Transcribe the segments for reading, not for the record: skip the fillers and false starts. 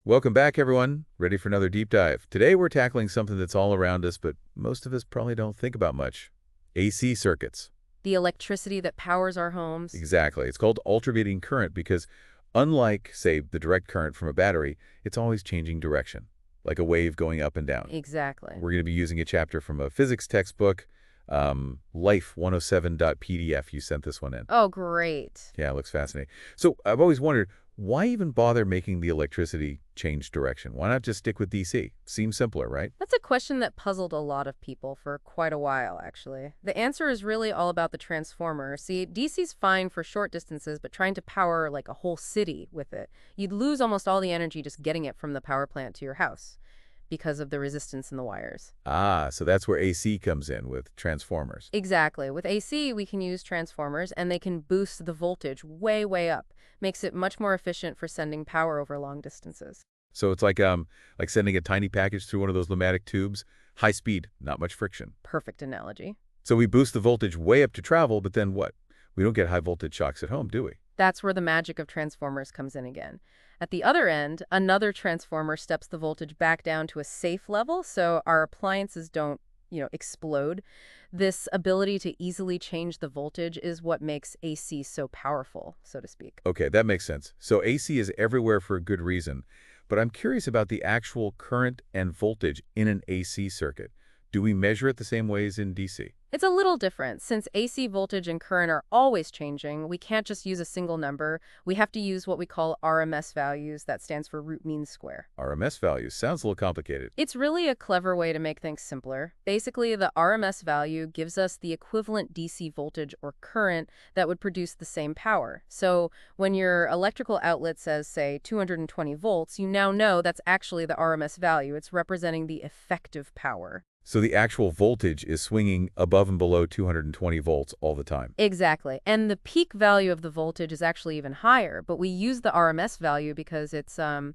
Welcome back, everyone. Ready for another deep dive. Today, we're tackling something that's all around us, but most of us probably don't think about much. AC circuits. The electricity that powers our homes. Exactly. It's called alternating current because unlike, say, the direct current from a battery, it's always changing direction, like a wave going up and down. Exactly. We're going to be using a chapter from a physics textbook, Life 107.pdf. You sent this one in. Oh, great. Yeah, it looks fascinating. So I've always wondered, why even bother making the electricity change direction? Why not just stick with DC? Seems simpler, right? That's a question that puzzled a lot of people for quite a while, actually. The answer is really all about the transformer. See, DC's fine for short distances, but trying to power like a whole city with it, you'd lose almost all the energy just getting it from the power plant to your house because of the resistance in the wires. Ah, so that's where AC comes in with transformers. Exactly. With AC, we can use transformers, and they can boost the voltage way, way up. Makes it much more efficient for sending power over long distances. So it's like sending a tiny package through one of those pneumatic tubes, high speed, not much friction. Perfect analogy. So we boost the voltage way up to travel, but then what? We don't get high voltage shocks at home, do we? That's where the magic of transformers comes in again. At the other end, another transformer steps the voltage back down to a safe level so our appliances don't, explode. This ability to easily change the voltage is what makes AC so powerful, so to speak. Okay, that makes sense. So AC is everywhere for a good reason, but I'm curious about the actual current and voltage in an AC circuit. Do we measure it the same way as in DC? It's a little different. Since AC voltage and current are always changing, we can't just use a single number. We have to use what we call RMS values. That stands for root mean square. RMS values. Sounds a little complicated. It's really a clever way to make things simpler. Basically, the RMS value gives us the equivalent DC voltage or current that would produce the same power. So when your electrical outlet says, say, 220 volts, you now know that's actually the RMS value. It's representing the effective power. So the actual voltage is swinging above and below 220 volts all the time. Exactly. And the peak value of the voltage is actually even higher, but we use the RMS value because it's a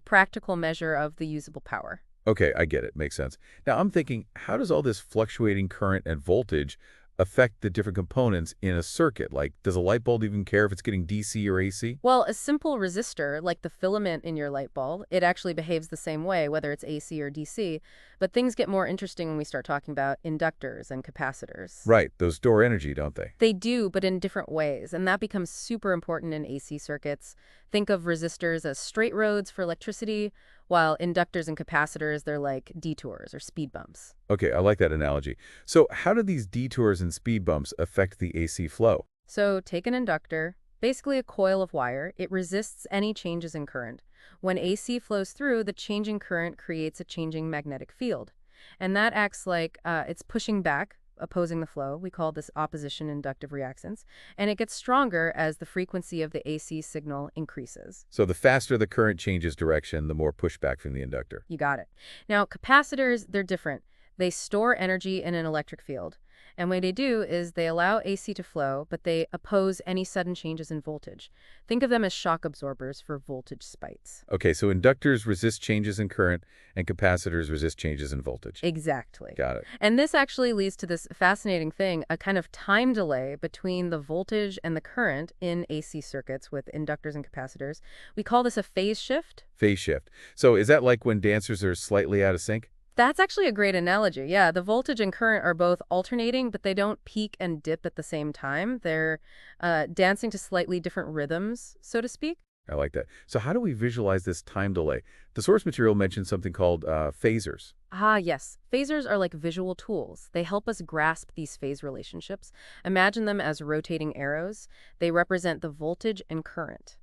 practical measure of the usable power. Okay, I get it. Makes sense. Now I'm thinking, how does all this fluctuating current and voltage affect the different components in a circuit? Like, does a light bulb even care if it's getting DC or AC? Well, a simple resistor, like the filament in your light bulb, it actually behaves the same way, whether it's AC or DC. But things get more interesting when we start talking about inductors and capacitors. Right, those store energy, don't they? They do, but in different ways, and that becomes super important in AC circuits. Think of resistors as straight roads for electricity, while inductors and capacitors, they're like detours or speed bumps. Okay, I like that analogy. So how do these detours and speed bumps affect the AC flow? So take an inductor, basically a coil of wire. It resists any changes in current. When AC flows through, the changing current creates a changing magnetic field. And that acts like it's pushing back, opposing the flow. We call this opposition inductive reactance. And it gets stronger as the frequency of the AC signal increases. So the faster the current changes direction, the more pushback from the inductor. You got it. Now, capacitors, they're different. They store energy in an electric field. And what they do is they allow AC to flow, but they oppose any sudden changes in voltage. Think of them as shock absorbers for voltage spikes. Okay, so inductors resist changes in current and capacitors resist changes in voltage. Exactly. Got it. And this actually leads to this fascinating thing, a kind of time delay between the voltage and the current in AC circuits with inductors and capacitors. We call this a phase shift. Phase shift. So is that like when dancers are slightly out of sync? That's actually a great analogy. Yeah, the voltage and current are both alternating, but they don't peak and dip at the same time. They're dancing to slightly different rhythms, so to speak. I like that. So how do we visualize this time delay? The source material mentions something called phasors. Ah, yes. Phasors are like visual tools. They help us grasp these phase relationships. Imagine them as rotating arrows. They represent the voltage and current.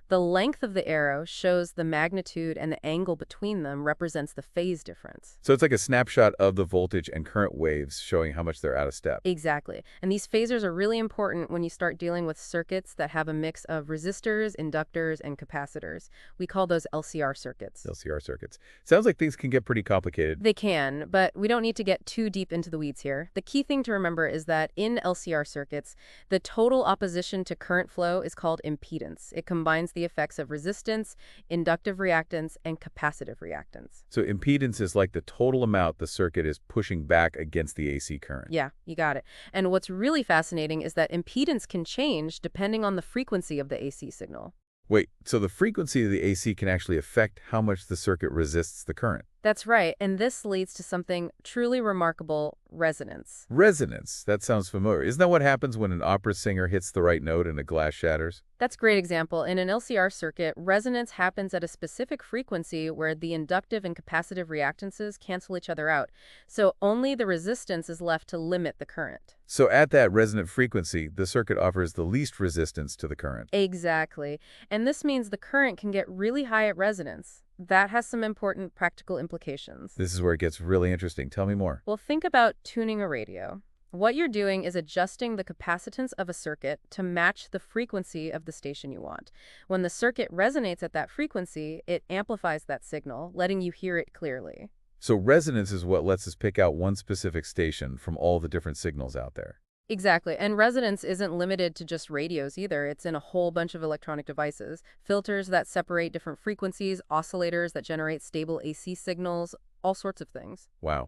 The length of the arrow shows the magnitude, and the angle between them represents the phase difference. So it's like a snapshot of the voltage and current waves showing how much they're out of step. Exactly. And these phasors are really important when you start dealing with circuits that have a mix of resistors, inductors, and capacitors. We call those LCR circuits. LCR circuits. Sounds like things can get pretty complicated. They can, but we don't need to get too deep into the weeds here. The key thing to remember is that in LCR circuits, the total opposition to current flow is called impedance. It combines the effects of resistance, inductive reactance, and capacitive reactance. So impedance is like the total amount the circuit is pushing back against the AC current. Yeah, you got it. And what's really fascinating is that impedance can change depending on the frequency of the AC signal. Wait, so the frequency of the AC can actually affect how much the circuit resists the current? That's right, and this leads to something truly remarkable: resonance. Resonance. That sounds familiar. Isn't that what happens when an opera singer hits the right note and a glass shatters? That's a great example. In an LCR circuit, resonance happens at a specific frequency where the inductive and capacitive reactances cancel each other out, so only the resistance is left to limit the current. So at that resonant frequency, the circuit offers the least resistance to the current. Exactly. And this means the current can get really high at resonance. That has some important practical implications. This is where it gets really interesting. Tell me more. Well, think about tuning a radio. What you're doing is adjusting the capacitance of a circuit to match the frequency of the station you want. When the circuit resonates at that frequency, it amplifies that signal, letting you hear it clearly. So resonance is what lets us pick out one specific station from all the different signals out there. Exactly. And resonance isn't limited to just radios either. It's in a whole bunch of electronic devices. Filters that separate different frequencies, oscillators that generate stable AC signals, all sorts of things. Wow.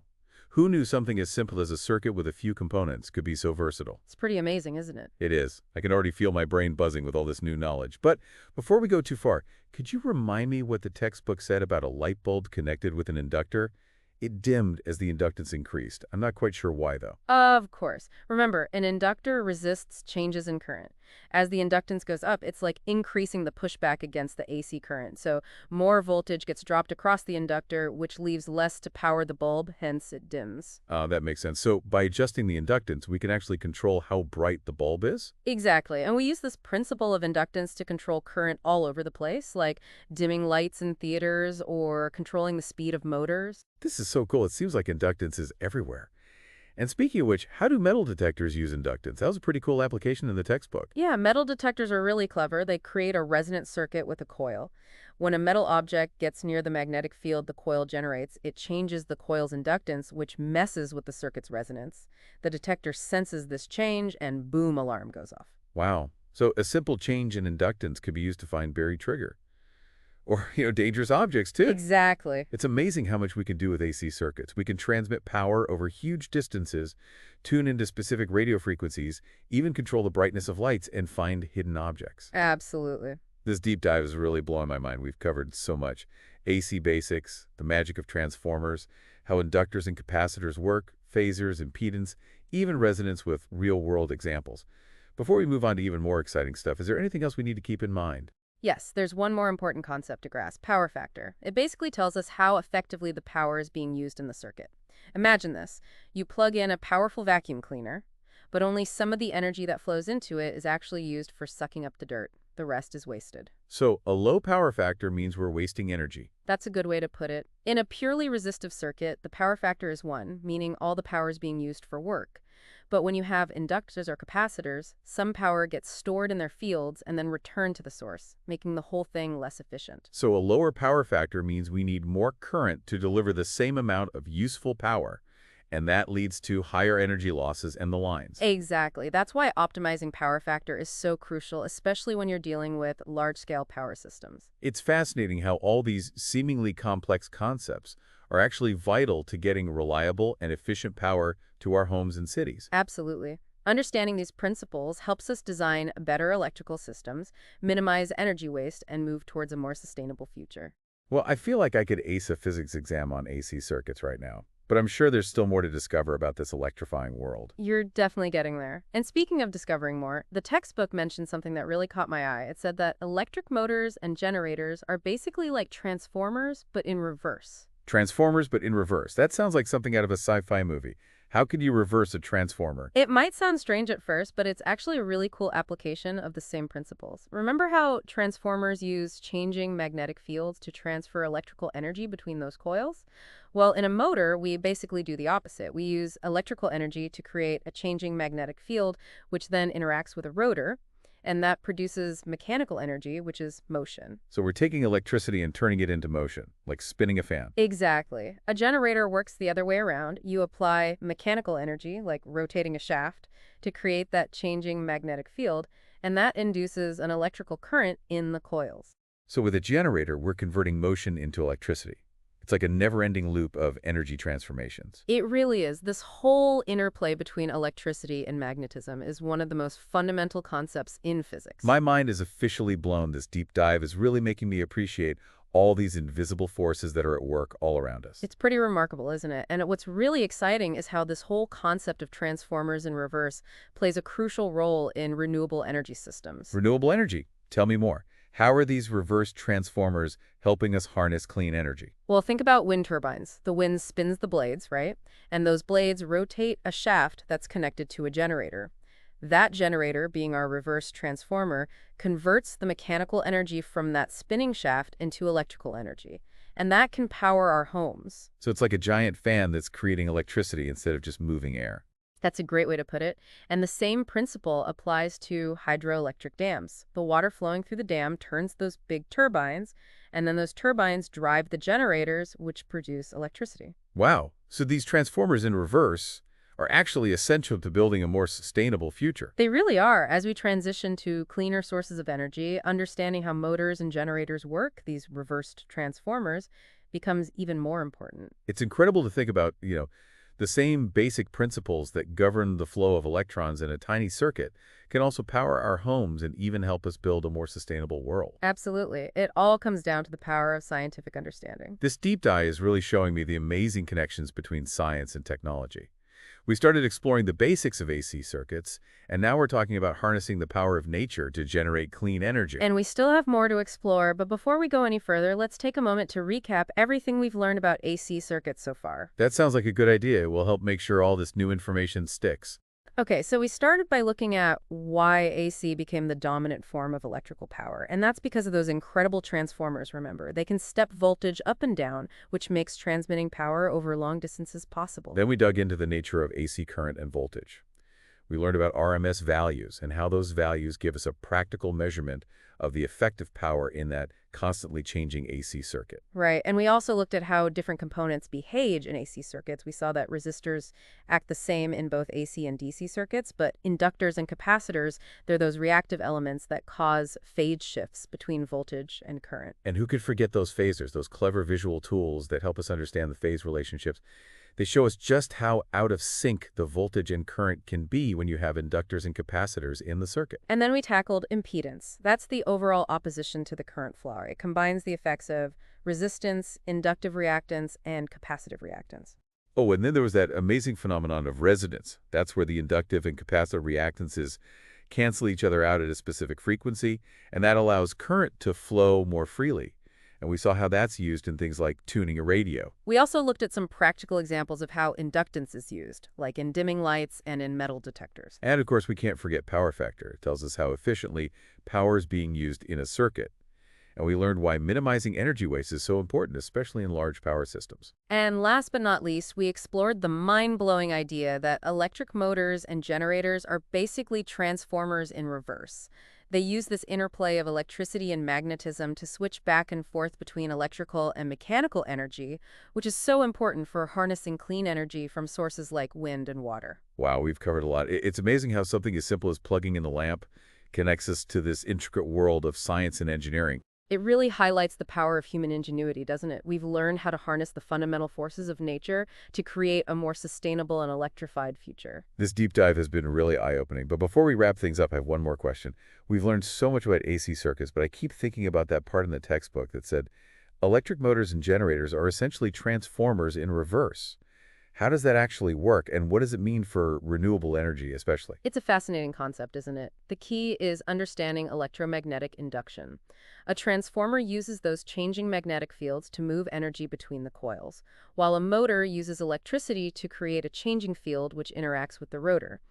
Who knew something as simple as a circuit with a few components could be so versatile? It's pretty amazing, isn't it? It is. I can already feel my brain buzzing with all this new knowledge. But before we go too far, could you remind me what the textbook said about a light bulb connected with an inductor? It dimmed as the inductance increased. I'm not quite sure why, though. Of course. Remember, an inductor resists changes in current. As the inductance goes up, it's like increasing the pushback against the AC current. So more voltage gets dropped across the inductor, which leaves less to power the bulb, hence it dims. That makes sense. So by adjusting the inductance, we can actually control how bright the bulb is? Exactly. And we use this principle of inductance to control current all over the place, like dimming lights in theaters or controlling the speed of motors. This is so cool. It seems like inductance is everywhere. And speaking of which, how do metal detectors use inductance? That was a pretty cool application in the textbook. Yeah, metal detectors are really clever. They create a resonant circuit with a coil. When a metal object gets near the magnetic field the coil generates, it changes the coil's inductance, which messes with the circuit's resonance. The detector senses this change, and boom, alarm goes off. Wow. So a simple change in inductance could be used to find buried trigger. Or, dangerous objects, too. Exactly. It's amazing how much we can do with AC circuits. We can transmit power over huge distances, tune into specific radio frequencies, even control the brightness of lights and find hidden objects. Absolutely. This deep dive is really blowing my mind. We've covered so much. AC basics, the magic of transformers, how inductors and capacitors work, phasors, impedance, even resonance with real-world examples. Before we move on to even more exciting stuff, is there anything else we need to keep in mind? Yes, there's one more important concept to grasp: power factor. It basically tells us how effectively the power is being used in the circuit. Imagine this. You plug in a powerful vacuum cleaner, but only some of the energy that flows into it is actually used for sucking up the dirt. The rest is wasted. So a low power factor means we're wasting energy. That's a good way to put it. In a purely resistive circuit, the power factor is 1, meaning all the power is being used for work. But when you have inductors or capacitors, some power gets stored in their fields and then returned to the source, making the whole thing less efficient. So a lower power factor means we need more current to deliver the same amount of useful power, and that leads to higher energy losses in the lines. Exactly. That's why optimizing power factor is so crucial, especially when you're dealing with large-scale power systems. It's fascinating how all these seemingly complex concepts are actually vital to getting reliable and efficient power to our homes and cities. Absolutely. Understanding these principles helps us design better electrical systems, minimize energy waste, and move towards a more sustainable future. Well, I feel like I could ace a physics exam on AC circuits right now, but I'm sure there's still more to discover about this electrifying world. You're definitely getting there. And speaking of discovering more, the textbook mentioned something that really caught my eye. It said that electric motors and generators are basically like transformers, but in reverse. Transformers, but in reverse. That sounds like something out of a sci-fi movie. How could you reverse a transformer? It might sound strange at first, but it's actually a really cool application of the same principles. Remember how transformers use changing magnetic fields to transfer electrical energy between those coils? Well, in a motor, we basically do the opposite. We use electrical energy to create a changing magnetic field, which then interacts with a rotor, and that produces mechanical energy, which is motion. So we're taking electricity and turning it into motion, like spinning a fan. Exactly. A generator works the other way around. You apply mechanical energy, like rotating a shaft, to create that changing magnetic field, and that induces an electrical current in the coils. So with a generator, we're converting motion into electricity. It's like a never-ending loop of energy transformations. It really is. This whole interplay between electricity and magnetism is one of the most fundamental concepts in physics. My mind is officially blown. This deep dive is really making me appreciate all these invisible forces that are at work all around us. It's pretty remarkable, isn't it? And what's really exciting is how this whole concept of transformers in reverse plays a crucial role in renewable energy systems. Renewable energy. Tell me more. How are these reverse transformers helping us harness clean energy? Well, think about wind turbines. The wind spins the blades, right? And those blades rotate a shaft that's connected to a generator. That generator, being our reverse transformer, converts the mechanical energy from that spinning shaft into electrical energy. And that can power our homes. So it's like a giant fan that's creating electricity instead of just moving air. That's a great way to put it. And the same principle applies to hydroelectric dams. The water flowing through the dam turns those big turbines, and then those turbines drive the generators, which produce electricity. Wow. So these transformers in reverse are actually essential to building a more sustainable future. They really are. As we transition to cleaner sources of energy, understanding how motors and generators work, these reversed transformers, becomes even more important. It's incredible to think about, the same basic principles that govern the flow of electrons in a tiny circuit can also power our homes and even help us build a more sustainable world. Absolutely. It all comes down to the power of scientific understanding. This deep dive is really showing me the amazing connections between science and technology. We started exploring the basics of AC circuits, and now we're talking about harnessing the power of nature to generate clean energy. And we still have more to explore, but before we go any further, let's take a moment to recap everything we've learned about AC circuits so far. That sounds like a good idea. It will help make sure all this new information sticks. Okay, so we started by looking at why AC became the dominant form of electrical power, and that's because of those incredible transformers, remember. They can step voltage up and down, which makes transmitting power over long distances possible. Then we dug into the nature of AC current and voltage. We learned about RMS values and how those values give us a practical measurement of the effective power in that constantly changing AC circuit. Right, and we also looked at how different components behave in AC circuits. We saw that resistors act the same in both AC and DC circuits, but inductors and capacitors, they're those reactive elements that cause phase shifts between voltage and current. And who could forget those phasors, those clever visual tools that help us understand the phase relationships? They show us just how out of sync the voltage and current can be when you have inductors and capacitors in the circuit. And then we tackled impedance. That's the overall opposition to the current flow. It combines the effects of resistance, inductive reactance, and capacitive reactance. Oh, and then there was that amazing phenomenon of resonance. That's where the inductive and capacitive reactances cancel each other out at a specific frequency, and that allows current to flow more freely. And we saw how that's used in things like tuning a radio. We also looked at some practical examples of how inductance is used, like in dimming lights and in metal detectors. And of course, we can't forget power factor. It tells us how efficiently power is being used in a circuit. And we learned why minimizing energy waste is so important, especially in large power systems. And last but not least, we explored the mind-blowing idea that electric motors and generators are basically transformers in reverse. They use this interplay of electricity and magnetism to switch back and forth between electrical and mechanical energy, which is so important for harnessing clean energy from sources like wind and water. Wow, we've covered a lot. It's amazing how something as simple as plugging in the lamp connects us to this intricate world of science and engineering. It really highlights the power of human ingenuity, doesn't it? We've learned how to harness the fundamental forces of nature to create a more sustainable and electrified future. This deep dive has been really eye-opening. But before we wrap things up, I have one more question. We've learned so much about AC circuits, but I keep thinking about that part in the textbook that said, electric motors and generators are essentially transformers in reverse. How does that actually work, and what does it mean for renewable energy especially? It's a fascinating concept, isn't it? The key is understanding electromagnetic induction. A transformer uses those changing magnetic fields to move energy between the coils, while a motor uses electricity to create a changing field which interacts with the rotor.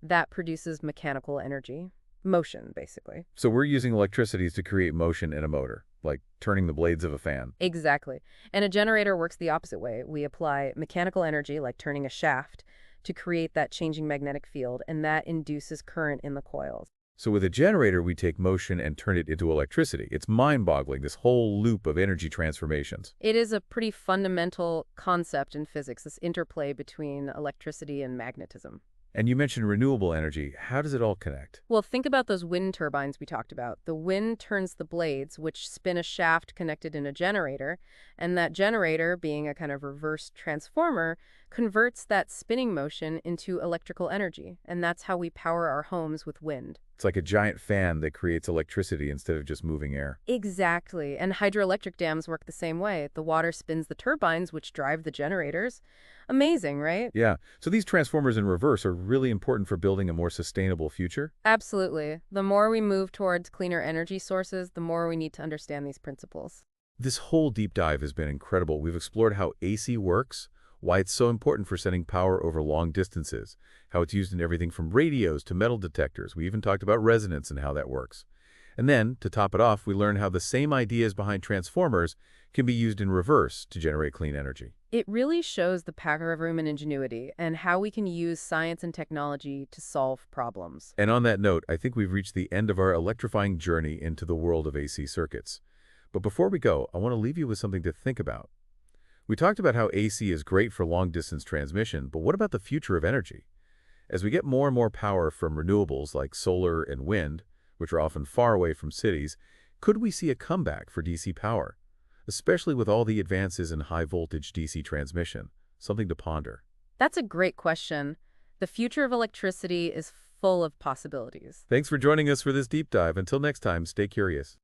That produces mechanical energy. Motion, basically. So we're using electricity to create motion in a motor, like turning the blades of a fan. Exactly. And a generator works the opposite way. We apply mechanical energy, like turning a shaft, to create that changing magnetic field, and that induces current in the coils. So with a generator, we take motion and turn it into electricity. It's mind-boggling, this whole loop of energy transformations. It is a pretty fundamental concept in physics, this interplay between electricity and magnetism. And you mentioned renewable energy. How does it all connect? Well, think about those wind turbines we talked about. The wind turns the blades, which spin a shaft connected in a generator, and that generator, being a kind of reverse transformer, converts that spinning motion into electrical energy. And that's how we power our homes with wind. It's like a giant fan that creates electricity instead of just moving air. Exactly. And hydroelectric dams work the same way. The water spins the turbines, which drive the generators. Amazing, right? Yeah, so these transformers in reverse are really important for building a more sustainable future? Absolutely. The more we move towards cleaner energy sources, the more we need to understand these principles. This whole deep dive has been incredible. We've explored how AC works, why it's so important for sending power over long distances, how it's used in everything from radios to metal detectors. We even talked about resonance and how that works. And then, to top it off, we learned how the same ideas behind transformers can be used in reverse to generate clean energy. It really shows the power of human ingenuity and how we can use science and technology to solve problems. And on that note, I think we've reached the end of our electrifying journey into the world of AC circuits. But before we go, I want to leave you with something to think about. We talked about how AC is great for long-distance transmission, but what about the future of energy? As we get more and more power from renewables like solar and wind, which are often far away from cities, could we see a comeback for DC power? Especially with all the advances in high-voltage DC transmission. Something to ponder. That's a great question. The future of electricity is full of possibilities. Thanks for joining us for this deep dive. Until next time, stay curious.